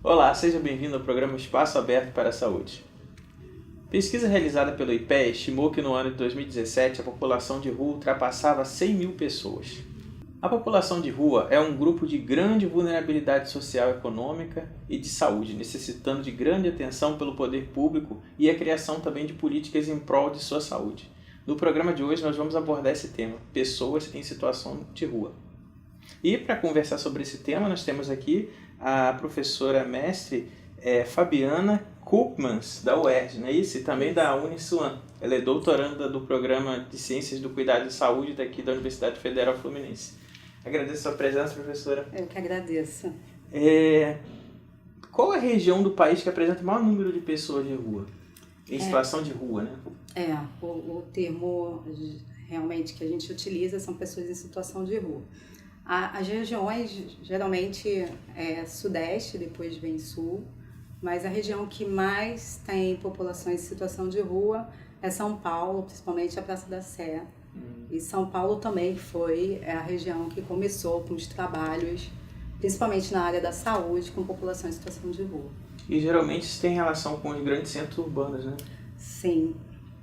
Olá, seja bem-vindo ao programa Espaço Aberto para a Saúde. Pesquisa realizada pelo IPEA estimou que no ano de 2017 a população de rua ultrapassava 100 mil pessoas. A população de rua é um grupo de grande vulnerabilidade social e econômica e de saúde, necessitando de grande atenção pelo poder público e a criação também de políticas em prol de sua saúde. No programa de hoje nós vamos abordar esse tema, pessoas em situação de rua. E para conversar sobre esse tema nós temos aqui a professora mestre Fabiana Koopmans, da UERJ, não é isso? E também da Uniswan. Ela é doutoranda do Programa de Ciências do Cuidado de Saúde daqui da Universidade Federal Fluminense. Agradeço a sua presença, professora. Eu que agradeço. Qual é a região do país que apresenta o maior número de pessoas de rua? Em situação de rua, né? O termo realmente que a gente utiliza são pessoas em situação de rua. As regiões, geralmente, é sudeste, depois vem sul, mas a região que mais tem população em situação de rua é São Paulo, principalmente a Praça da Sé. E São Paulo também foi a região que começou com os trabalhos, principalmente na área da saúde, com população em situação de rua. E geralmente isso tem relação com os grandes centros urbanos, né? Sim,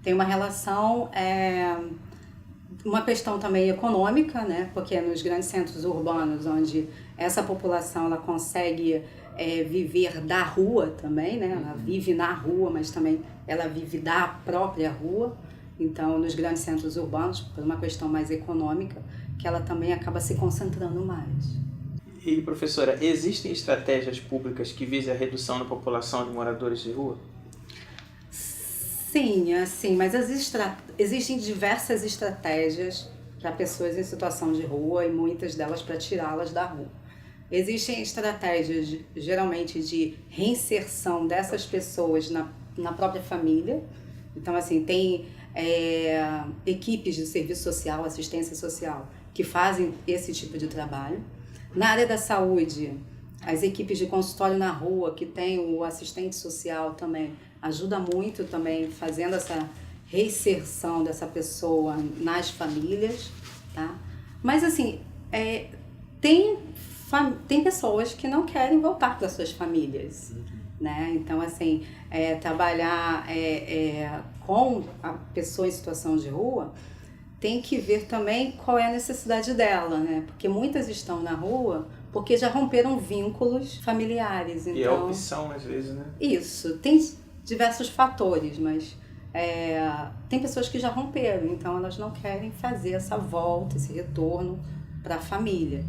tem uma relação... Uma questão também econômica, né? Porque nos grandes centros urbanos, onde essa população ela consegue viver da rua também, né? Ela vive na rua, mas também ela vive da própria rua. Então, nos grandes centros urbanos, por uma questão mais econômica, que ela também acaba se concentrando mais. E, professora, existem estratégias públicas que visem a redução da população de moradores de rua? Sim, mas existem diversas estratégias para pessoas em situação de rua e muitas delas para tirá-las da rua. Existem estratégias, geralmente, de reinserção dessas pessoas na própria família. Então, assim, tem equipes de serviço social, assistência social, que fazem esse tipo de trabalho. Na área da saúde, as equipes de consultório na rua, que tem o assistente social também, ajuda muito também fazendo essa reinserção dessa pessoa nas famílias, tá? Mas assim, tem pessoas que não querem voltar para suas famílias, né? Então assim, trabalhar com a pessoa em situação de rua tem que ver também qual é a necessidade dela, né? Porque muitas estão na rua porque já romperam vínculos familiares. Então, e é opção às vezes, né? Isso, tem diversos fatores, mas tem pessoas que já romperam, então elas não querem fazer essa volta, esse retorno para a família.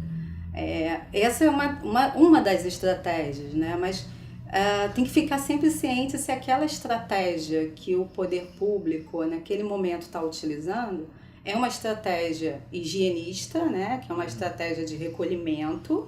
Essa é uma das estratégias, né? Mas tem que ficar sempre ciente se aquela estratégia que o poder público naquele momento está utilizando é uma estratégia higienista, né? Que é uma estratégia de recolhimento,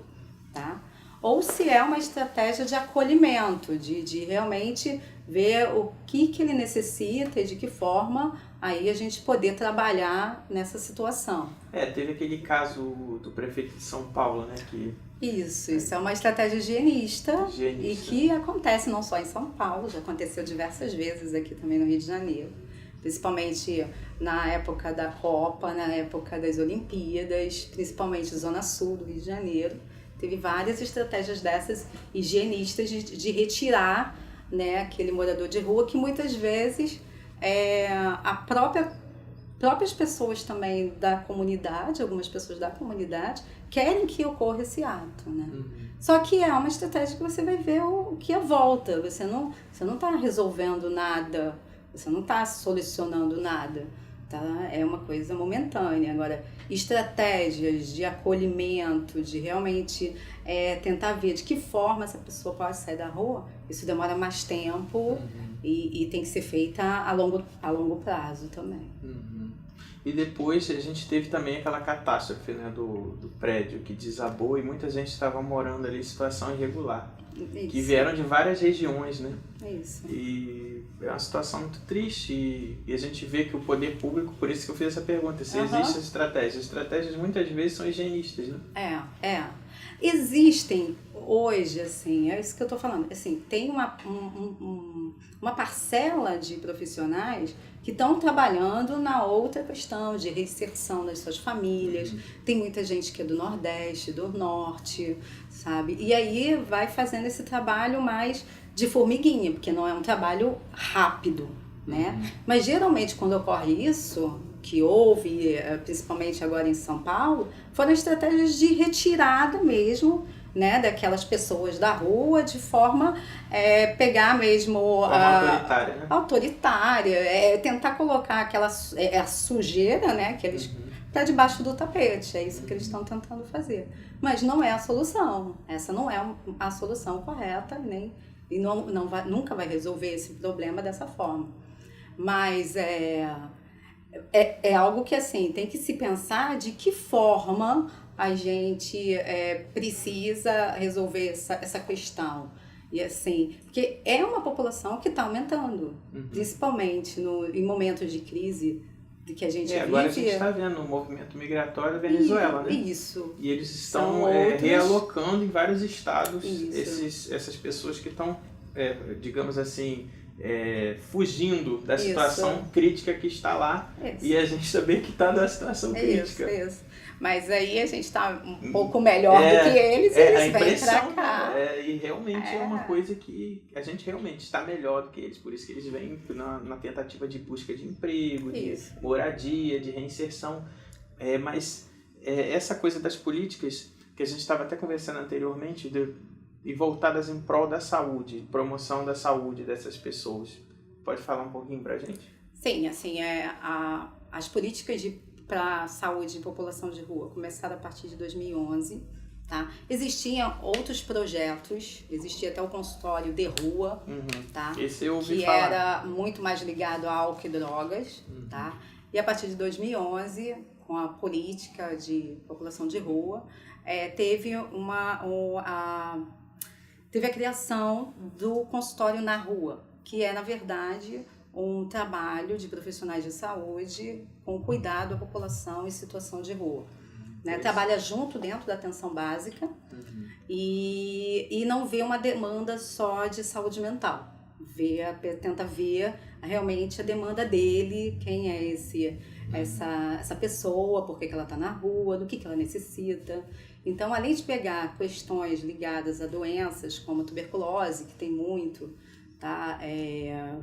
tá? Ou se é uma estratégia de acolhimento, de realmente ver o que ele necessita e de que forma aí a gente poder trabalhar nessa situação. Teve aquele caso do prefeito de São Paulo, né? Isso é uma estratégia higienista e que acontece não só em São Paulo, já aconteceu diversas vezes aqui também no Rio de Janeiro. Principalmente na época da Copa, na época das Olimpíadas, principalmente Zona Sul do Rio de Janeiro. Teve várias estratégias dessas higienistas de retirar, né, aquele morador de rua que muitas vezes próprias pessoas também da comunidade, algumas pessoas da comunidade, querem que ocorra esse ato, né? Só que é uma estratégia que você vai ver o que é volta, você não está resolvendo nada, você não está solucionando nada, tá? É uma coisa momentânea. Agora, estratégias de acolhimento, de realmente tentar ver de que forma essa pessoa pode sair da rua, isso demora mais tempo e tem que ser feita a longo prazo também. E depois a gente teve também aquela catástrofe, né, do prédio que desabou e muita gente estava morando ali em situação irregular. Isso. Que vieram de várias regiões, né? Isso. E é uma situação muito triste e a gente vê que o poder público, por isso que eu fiz essa pergunta, se existem estratégias. As estratégias muitas vezes são higienistas, né? Existem hoje, assim, é isso que eu estou falando, assim, tem uma parcela de profissionais que estão trabalhando na outra questão de reinserção das suas famílias. Tem muita gente que é do Nordeste, do Norte, sabe? E aí vai fazendo esse trabalho mais de formiguinha, porque não é um trabalho rápido, né? Mas geralmente quando ocorre isso, que houve, principalmente agora em São Paulo, foram estratégias de retirada mesmo, né, daquelas pessoas da rua, de forma pegar mesmo autoritária, né? Autoritária, tentar colocar aquela a sujeira, né, que eles para debaixo do tapete. É isso que eles estão tentando fazer. Mas não é a solução. Essa não é a solução correta, nem e nunca vai resolver esse problema dessa forma. Mas é algo que, assim, tem que se pensar de que forma a gente precisa resolver essa questão. E, assim, porque é uma população que está aumentando, principalmente em momentos de crise que a gente vive. Agora a gente está vendo o movimento migratório da Venezuela, né? Isso. E eles estão realocando em vários estados essas pessoas que estão, digamos assim, fugindo da situação crítica que está lá. E a gente também que está na situação crítica. Isso. Mas aí a gente está um pouco melhor do que eles e eles vêm para cá. E realmente é uma coisa que a gente realmente está melhor do que eles. Por isso que eles vêm na tentativa de busca de emprego, de moradia, de reinserção. Mas essa coisa das políticas que a gente estava até conversando anteriormente e voltadas em prol da saúde, promoção da saúde dessas pessoas. Pode falar um pouquinho para a gente? Sim, assim, as políticas para a saúde em população de rua começaram a partir de 2011, tá? Existiam outros projetos, existia até o consultório de rua, tá? Esse eu ouvi que falar. era muito mais ligado a álcool e drogas, tá? E a partir de 2011, com a política de população de rua, teve a criação do consultório na rua, que é, na verdade, um trabalho de profissionais de saúde com cuidado à população em situação de rua. Né? Trabalha junto dentro da atenção básica e não vê uma demanda só de saúde mental. Tenta ver realmente a demanda dele, quem é essa pessoa, por que ela está na rua, do que ela necessita. Então, além de pegar questões ligadas a doenças como tuberculose, que tem muito, tá?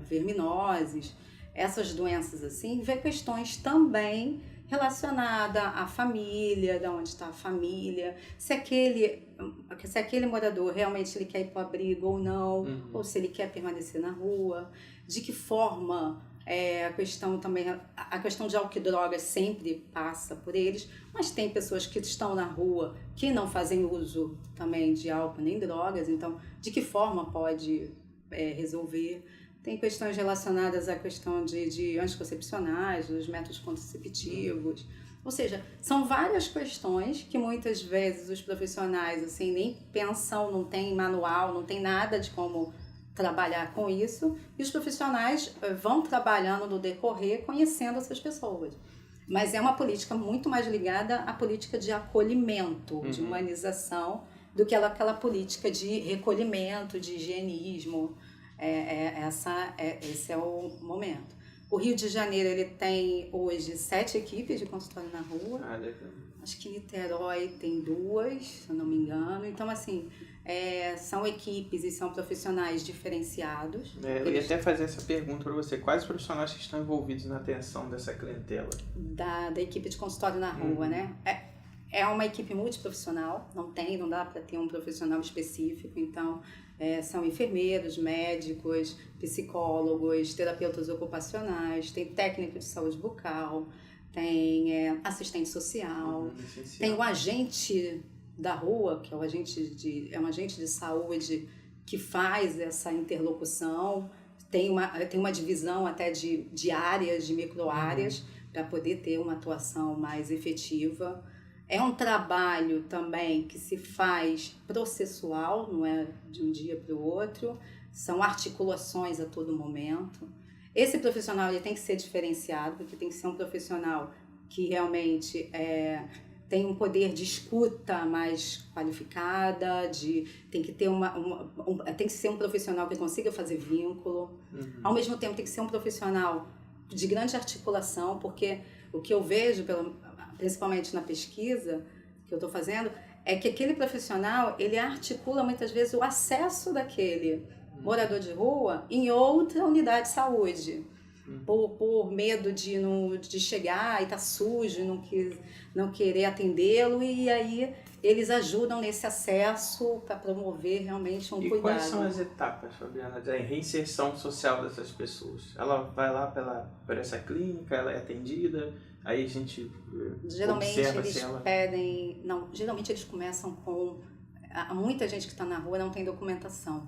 Verminoses, essas doenças assim, ver questões também relacionadas à família, de onde está a família, se aquele morador realmente ele quer ir para o abrigo ou não, ou se ele quer permanecer na rua, de que forma a questão de álcool e drogas sempre passa por eles, mas tem pessoas que estão na rua que não fazem uso também de álcool nem drogas, então de que forma pode resolver. Tem questões relacionadas à questão de anticoncepcionais, dos métodos contraceptivos. Ou seja, são várias questões que muitas vezes os profissionais assim, nem pensam, não tem manual, não tem nada de como trabalhar com isso. E os profissionais vão trabalhando no decorrer, conhecendo essas pessoas. Mas é uma política muito mais ligada à política de acolhimento, de humanização, do que aquela política de recolhimento, de higienismo. Esse é o momento. O Rio de Janeiro ele tem hoje 7 equipes de consultório na rua. Acho que Niterói tem 2, se eu não me engano. Então, assim, são equipes e são profissionais diferenciados. Eu ia até fazer essa pergunta para você. Quais os profissionais que estão envolvidos na atenção dessa clientela? Da equipe de consultório na rua, né? É uma equipe multiprofissional, não dá para ter um profissional específico, então são enfermeiros, médicos, psicólogos, terapeutas ocupacional, tem técnico de saúde bucal, tem assistente social, tem o agente da rua, que é um agente de saúde que faz essa interlocução, tem uma divisão até de áreas, de micro-áreas, para poder ter uma atuação mais efetiva. É um trabalho também que se faz processual, não é de um dia para o outro. são articulações a todo momento. Esse profissional ele tem que ser diferenciado, porque tem que ser um profissional que realmente tem um poder de escuta mais qualificada, tem que ter tem que ser um profissional que consiga fazer vínculo. Ao mesmo tempo tem que ser um profissional de grande articulação, porque o que eu vejo, principalmente na pesquisa que eu estou fazendo, é que aquele profissional ele articula muitas vezes o acesso daquele morador de rua em outra unidade de saúde. Por medo de chegar e estar sujo, não querer atendê-lo, e aí eles ajudam nesse acesso para promover realmente um cuidado. E quais são as etapas, Fabiana, da reinserção social dessas pessoas? Ela vai lá por essa clínica, ela é atendida, aí a gente geralmente observa eles se ela... pedem... Não, geralmente eles começam com... Muita gente que está na rua não tem documentação.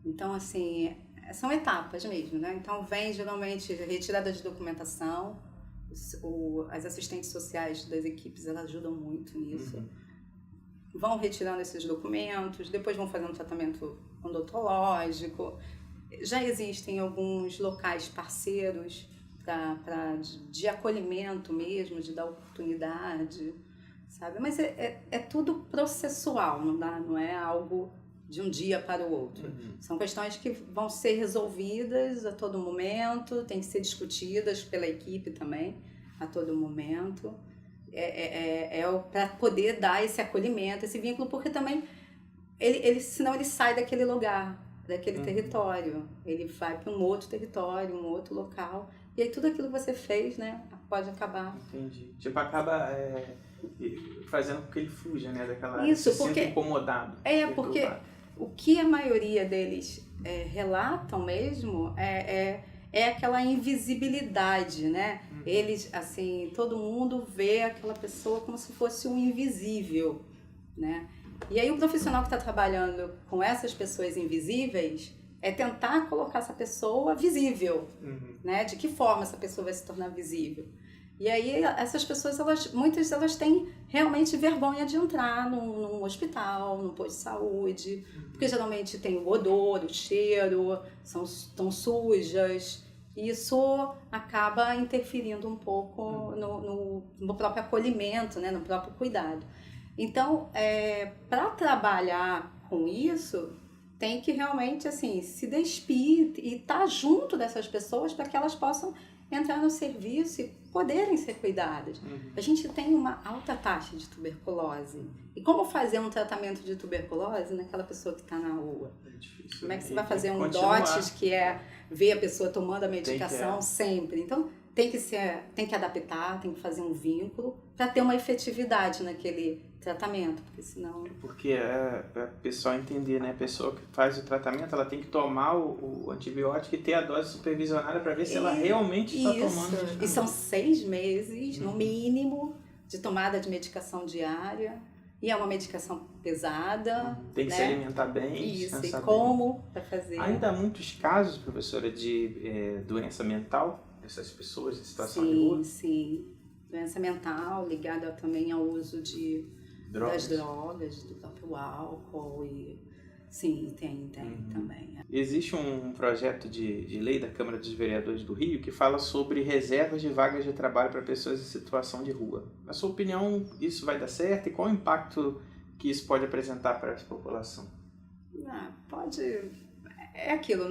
Então, assim... São etapas mesmo, né? Então, vem geralmente retirada de documentação, as assistentes sociais das equipes, elas ajudam muito nisso. Vão retirando esses documentos, depois vão fazer um tratamento odontológico. Já existem alguns locais parceiros de acolhimento mesmo, de dar oportunidade, sabe? Mas é tudo processual, não é algo de um dia para o outro. São questões que vão ser resolvidas a todo momento, tem que ser discutidas pela equipe também, a todo momento. Para poder dar esse acolhimento, esse vínculo, porque também, senão ele sai daquele lugar, daquele território. Ele vai para um outro território, um outro local, e aí tudo aquilo que você fez, né, pode acabar. Entendi. Tipo, acaba fazendo com que ele fuja, né, daquela... Isso, se porque... sinta incomodado. Porque... O que a maioria deles relatam mesmo é aquela invisibilidade, né? Eles, assim, todo mundo vê aquela pessoa como se fosse um invisível, né? E aí o profissional que está trabalhando com essas pessoas invisíveis é tentar colocar essa pessoa visível, né? De que forma essa pessoa vai se tornar visível? E aí essas pessoas, muitas delas têm realmente vergonha de entrar num hospital, num posto de saúde, porque geralmente tem o odor, o cheiro, estão sujas. E isso acaba interferindo um pouco no próprio acolhimento, né, no próprio cuidado. Então, para trabalhar com isso, tem que realmente assim, se despir e estar junto dessas pessoas para que elas possam entrar no serviço e poderem ser cuidadas. A gente tem uma alta taxa de tuberculose. E como fazer um tratamento de tuberculose naquela pessoa que está na rua? É difícil. Como é que você vai fazer um DOTS, que é ver a pessoa tomando a medicação sempre? Então, tem que adaptar, tem que fazer um vínculo para ter uma efetividade naquele tratamento, porque senão... Porque para o pessoal entender, né? A pessoa que faz o tratamento, ela tem que tomar o antibiótico e ter a dose supervisionada para ver se ela realmente está tomando. E são 6 meses, no mínimo, de tomada de medicação diária. E é uma medicação pesada. Tem que se alimentar bem. Isso, e como para fazer. Ainda há muitos casos, professora, de doença mental dessas pessoas em situação de rua? Sim. Doença mental ligada também ao uso das drogas, do próprio álcool. Sim, tem também. Existe um projeto de lei da Câmara dos Vereadores do Rio que fala sobre reservas de vagas de trabalho para pessoas em situação de rua. Na sua opinião, isso vai dar certo? E qual o impacto que isso pode apresentar para essa população? Pode... É aquilo,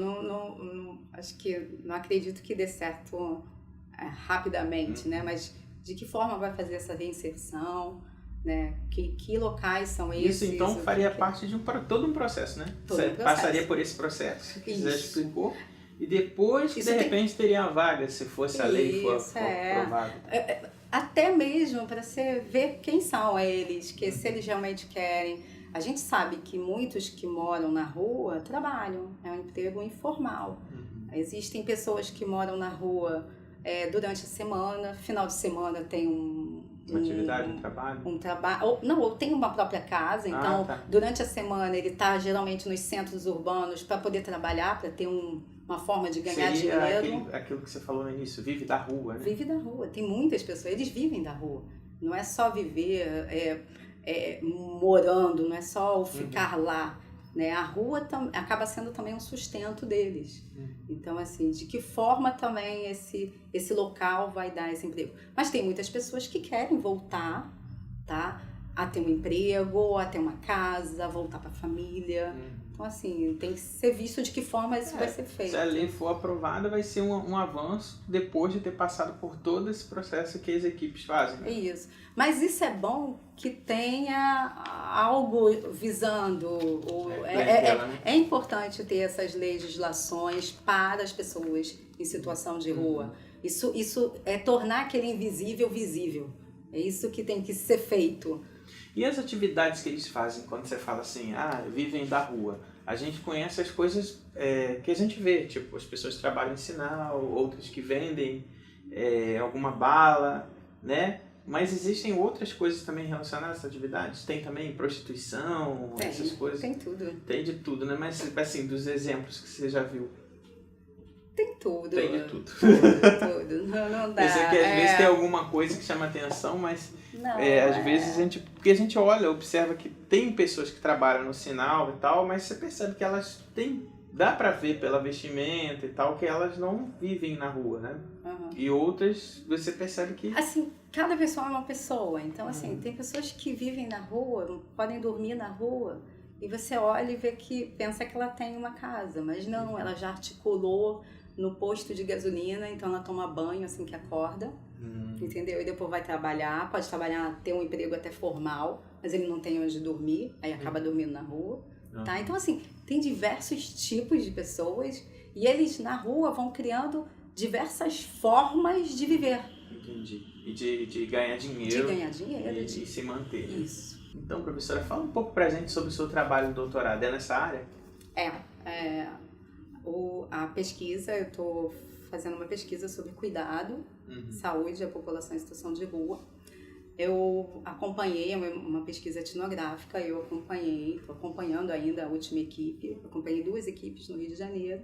acho que não acredito que dê certo rapidamente, né? Mas de que forma vai fazer essa reinserção? Né? Que locais são esses? Isso então faria parte de todo um processo, né? Você passaria por esse processo, que você já explicou, e depois que de repente teria uma vaga, se fosse a lei for aprovada. Até mesmo para você ver quem são eles, que se eles realmente querem. A gente sabe que muitos que moram na rua trabalham, é um emprego informal. Existem pessoas que moram na rua durante a semana, final de semana tem uma atividade, um trabalho? Ou tem uma própria casa, então durante a semana ele está geralmente nos centros urbanos para poder trabalhar, para ter uma forma de ganhar dinheiro. Aquilo que você falou no início, vive da rua, né? Vive da rua, tem muitas pessoas, eles vivem da rua. Não é só viver morando, não é só ficar lá. né? A rua acaba sendo também um sustento deles. Então, assim, de que forma também esse local vai dar esse emprego? Mas tem muitas pessoas que querem voltar, tá? A ter um emprego, a ter uma casa, voltar para a família. Então, assim, tem que ser visto de que forma isso vai ser feito. Se a lei for aprovada, vai ser um avanço depois de ter passado por todo esse processo que as equipes fazem. Né? Isso. Mas isso é bom que tenha algo visando. É importante ter essas legislações para as pessoas em situação de rua. Isso é tornar aquele invisível visível. É isso que tem que ser feito. E as atividades que eles fazem quando você fala assim, vivem da rua? A gente conhece as coisas que a gente vê, tipo, as pessoas que trabalham em sinal, outras que vendem alguma bala, né? Mas existem outras coisas também relacionadas a essas atividades? Tem também prostituição, essas coisas? Tem tudo. Tem de tudo, né? Mas, assim, dos exemplos que você já viu. Tem tudo. Tem de tudo. Tudo. Não dá. Eu sei que às vezes tem alguma coisa que chama atenção, mas às vezes porque a gente olha, observa que tem pessoas que trabalham no sinal e tal, mas você percebe que elas dá pra ver pela vestimenta e tal, que elas não vivem na rua, né? E outras, você percebe que... Assim, cada pessoa é uma pessoa. Então, assim, tem pessoas que vivem na rua, podem dormir na rua, e você olha e vê pensa que ela tem uma casa, mas não, ela já articulou no posto de gasolina, então ela toma banho assim que acorda, entendeu? E depois vai trabalhar, pode trabalhar, ter um emprego até formal, mas ele não tem onde dormir, aí acaba dormindo na rua, tá? Então, assim, tem diversos tipos de pessoas e eles na rua vão criando diversas formas de viver. Entendi. E de ganhar dinheiro. De ganhar dinheiro. E se manter. Isso. Então, professora, fala um pouco pra gente sobre o seu trabalho de doutorado. É nessa área? A pesquisa, eu estou fazendo uma pesquisa sobre cuidado, saúde da população em situação de rua. Eu acompanhei uma pesquisa etnográfica, estou acompanhando ainda a última equipe, acompanhei 2 equipes no Rio de Janeiro.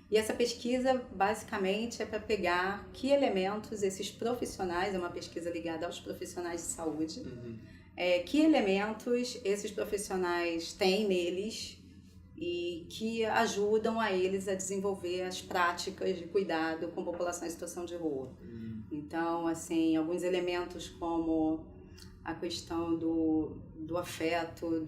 E essa pesquisa, basicamente, é para pegar que elementos esses profissionais, é uma pesquisa ligada aos profissionais de saúde, que elementos esses profissionais têm neles e que ajudam a eles a desenvolver as práticas de cuidado com a população em situação de rua. Então, assim, alguns elementos como a questão do afeto,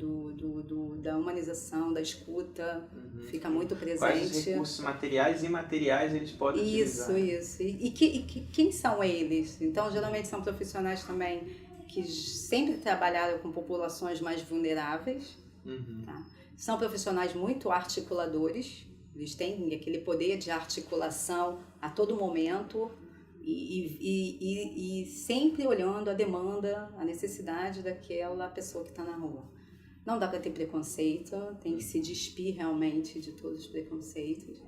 da humanização, da escuta, fica muito presente. Quais recursos materiais e imateriais eles podem utilizar? Isso. E quem são eles? Então, geralmente são profissionais também que sempre trabalharam com populações mais vulneráveis, tá? São profissionais muito articuladores, eles têm aquele poder de articulação a todo momento e sempre olhando a demanda, a necessidade daquela pessoa que está na rua. Não dá para ter preconceito, tem que se despir realmente de todos os preconceitos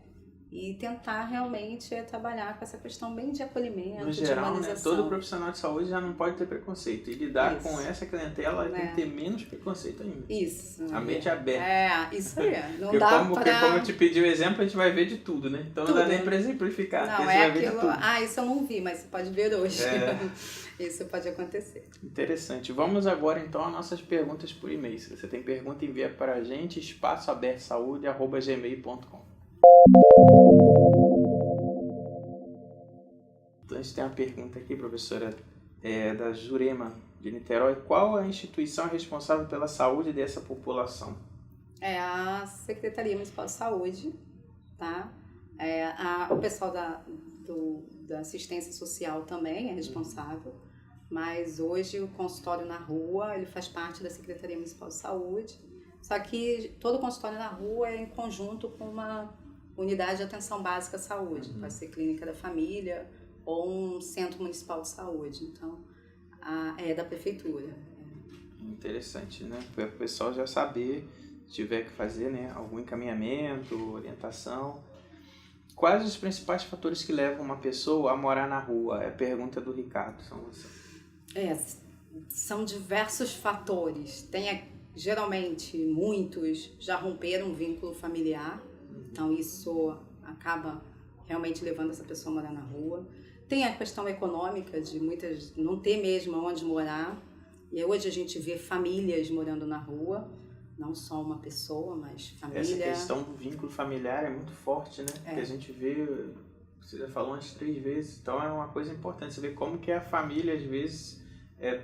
e tentar realmente trabalhar com essa questão bem de acolhimento, no geral, de humanização. Né, todo profissional de saúde já não pode ter preconceito. E lidar com essa clientela tem que ter menos preconceito ainda. Isso. A mente é aberta. Isso aí. Não dá como eu te pedi o exemplo, a gente vai ver de tudo, né? Então não dá nem para exemplificar. Não, você vai ver de tudo. Isso eu não vi, mas você pode ver hoje. Isso pode acontecer. Interessante. Vamos agora então às nossas perguntas por e-mail. Se você tem pergunta, envia para a gente, espaçoabertosaude@gmail.com. Então a gente tem uma pergunta aqui, professora, da Jurema de Niterói. Qual a instituição responsável pela saúde dessa população? É a Secretaria Municipal de Saúde, tá? O pessoal da assistência social também é responsável, mas hoje o consultório na rua, ele faz parte da Secretaria Municipal de Saúde, só que todo consultório na rua é em conjunto com uma unidade de atenção básica à saúde, pode ser clínica da família ou um centro municipal de saúde, então é da prefeitura. Interessante, né? Para o pessoal já saber, se tiver que fazer, né, algum encaminhamento, orientação. Quais os principais fatores que levam uma pessoa a morar na rua? É a pergunta do Ricardo, são você. São diversos fatores. Geralmente, muitos já romperam um vínculo familiar, então isso acaba realmente levando essa pessoa a morar na rua. Tem a questão econômica de muitas não ter mesmo onde morar, e hoje a gente vê famílias morando na rua, não só uma pessoa, mas família. Essa questão do vínculo familiar é muito forte, né? Porque a gente vê, você já falou umas 3 vezes, então é uma coisa importante. Você vê como que a família, às vezes,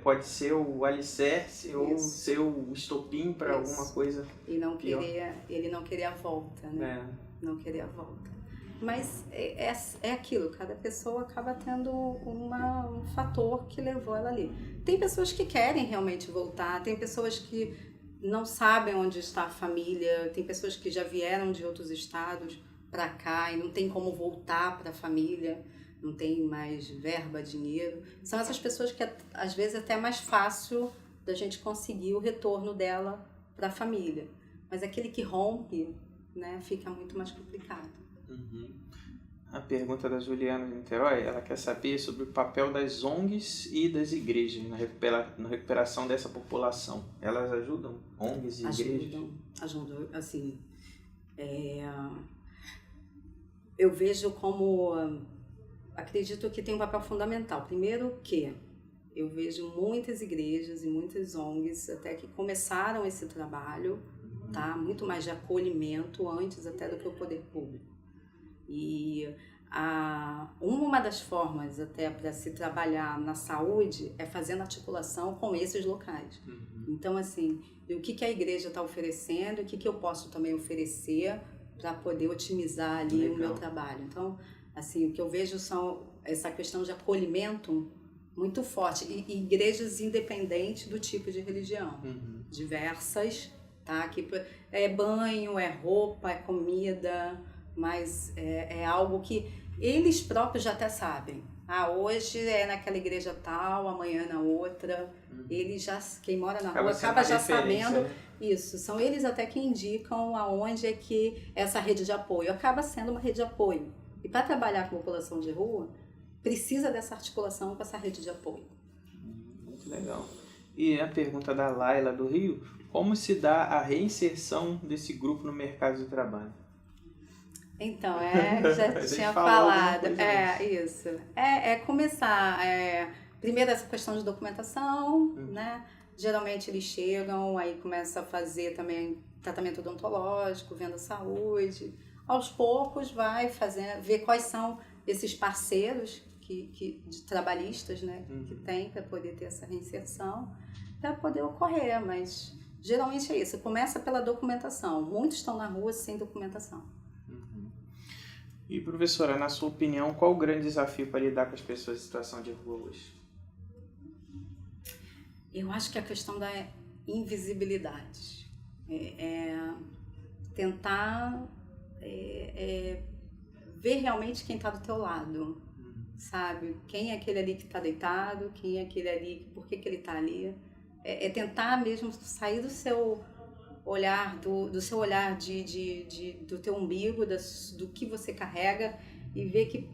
pode ser o alicerce ou ser o estopim para alguma coisa e não pior. Ele não queria a volta, né? Não queria a volta. Mas é aquilo, cada pessoa acaba tendo um fator que levou ela ali. Tem pessoas que querem realmente voltar, tem pessoas que não sabem onde está a família, tem pessoas que já vieram de outros estados para cá e não tem como voltar para a família, não tem mais verba, dinheiro. São essas pessoas que às vezes é até mais fácil da gente conseguir o retorno dela para a família. Mas aquele que rompe, né, fica muito mais complicado. A pergunta da Juliana de Niterói, ela quer saber sobre o papel das ONGs e das igrejas na recuperação dessa população. Elas ajudam? ONGs e igrejas? Ajudam, assim, eu vejo como, acredito que tem um papel fundamental. Primeiro que eu vejo muitas igrejas e muitas ONGs até que começaram esse trabalho, tá? Muito mais de acolhimento antes até do que o poder público. E uma das formas até para se trabalhar na saúde é fazendo articulação com esses locais. Então, assim, o que a igreja está oferecendo, o que eu posso também oferecer para poder otimizar ali o meu trabalho. Então, assim, o que eu vejo são essa questão de acolhimento muito forte. E igrejas independentes do tipo de religião. Diversas, tá? Que é banho, é roupa, é comida, mas é algo que eles próprios já até sabem. Hoje é naquela igreja tal, amanhã na outra. Eles já, quem mora na rua acaba já sabendo, né? Isso. São eles até que indicam aonde é que essa rede de apoio acaba sendo uma rede de apoio. E para trabalhar com a população de rua, precisa dessa articulação com essa rede de apoio. Muito legal. E a pergunta da Laila do Rio, como se dá a reinserção desse grupo no mercado de trabalho? Então, já tinha falado. Isso. Começar. Primeiro, essa questão de documentação, né? Geralmente eles chegam, aí começa a fazer também tratamento odontológico, vendo a saúde. Aos poucos vai ver quais são esses parceiros de trabalhistas, né? Que tem para poder ter essa reinserção, para poder ocorrer. Mas geralmente é isso. Começa pela documentação. Muitos estão na rua sem documentação. E, professora, na sua opinião, qual o grande desafio para lidar com as pessoas em situação de rua hoje? Eu acho que a questão da invisibilidade. Tentar ver realmente quem está do teu lado, sabe? Quem é aquele ali que está deitado, quem é aquele ali, por que ele está ali. Tentar mesmo sair do seu olhar, do seu olhar do teu umbigo, do que você carrega e ver que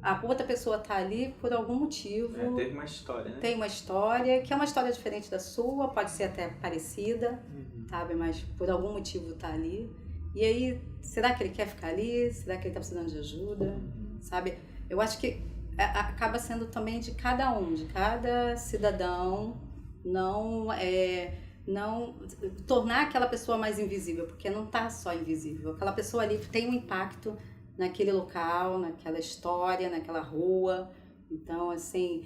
a outra pessoa está ali por algum motivo. Tem uma história, né? Tem uma história, que é uma história diferente da sua, pode ser até parecida, sabe? Mas por algum motivo está ali. E aí, será que ele quer ficar ali? Será que ele está precisando de ajuda? Sabe? Eu acho que acaba sendo também de cada um, de cada cidadão, não tornar aquela pessoa mais invisível, porque não está só invisível. Aquela pessoa ali tem um impacto naquele local, naquela história, naquela rua. Então, assim,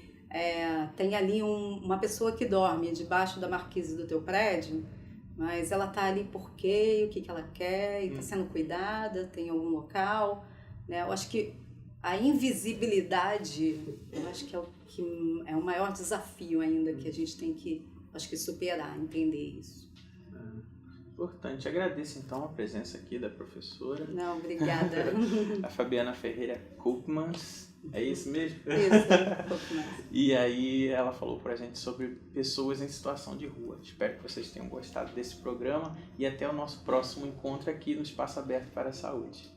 tem ali uma pessoa que dorme debaixo da marquise do teu prédio, mas ela está ali por quê, o que ela quer, e está sendo cuidada, tem algum local, né? Eu acho que a invisibilidade, eu acho que é o maior desafio ainda que a gente tem que superar, entender isso. Importante. Agradeço então a presença aqui da professora. Não, obrigada. A Fabiana Ferreira Koopmans. É isso mesmo? Isso, Koopmans. E aí ela falou pra gente sobre pessoas em situação de rua. Espero que vocês tenham gostado desse programa e até o nosso próximo encontro aqui no Espaço Aberto para a Saúde.